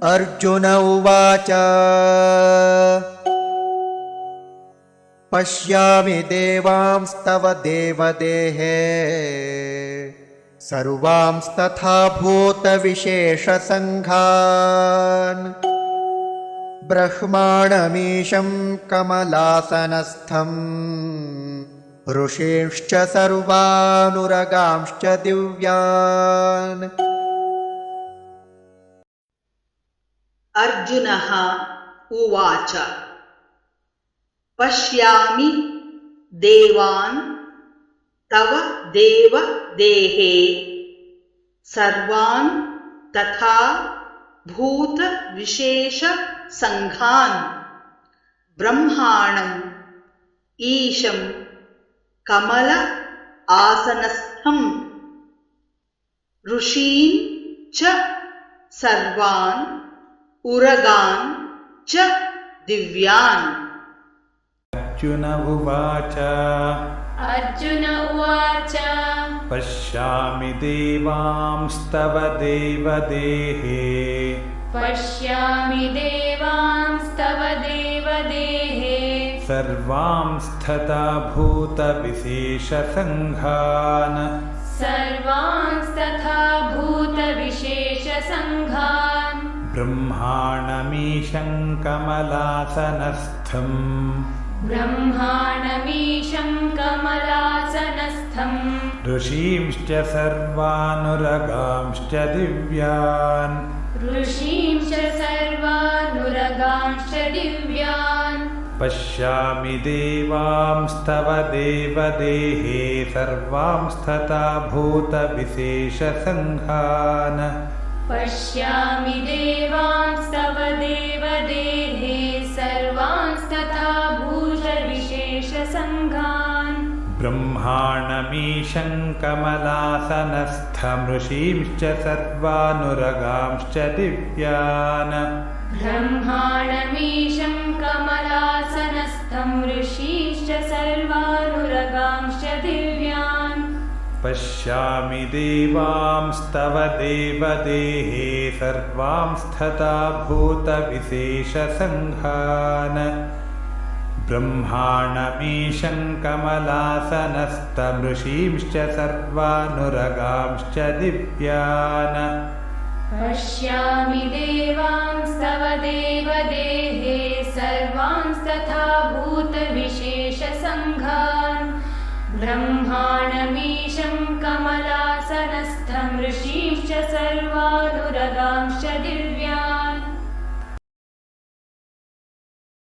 अर्जुन उवाच पश्यामि देवांस्तव देवदेहे सर्वांस्तथा भूतविशेषसङ्घान् ब्रह्माणमीशं कमलासनस्थं ऋषींश्च सर्वानुरगांश्च दिव्यान्। अर्जुनः उवाच पश्यामि देवान् तव देवदेहे सर्वान् तथा भूतविशेषसङ्घान् ब्रह्माणम् ईशं कमल आसनस्थं ऋषीन् च सर्वान् उरगान् च दिव्यान्। अर्जुन उवाच पश्यामि देवांस्तव देवदेहे सर्वांस्तथा भूतविशेषसङ्घान् ब्रह्माणमीशं कमलासनस्थं ऋषींश्च सर्वानुरगांश्च दिव्यान्। पश्यामि देवांस्तव देवदेहे सर्वांस्तथा भूतविशेषसङ्घान् ब्रह्माणमीशं कमलासनस्थं ऋषींश्च सर्वानुरगांश्च दिव्यान्। पश्यामि देवांस्तव देवदेहे सर्वांस्तथा भूतविशेषसङ्घान् ब्रह्माणमीशं कमलासनस्थं ऋषींश्च सर्वानुरगांश्च दिव्यान्। पश्यामि देवांस्तव देवदेहे सर्वांस्तथा भूतविशेषसङ्घान् ब्रह्माणमीशं कमलासनस्थं ऋषींश्च सर्वानुरगांश्च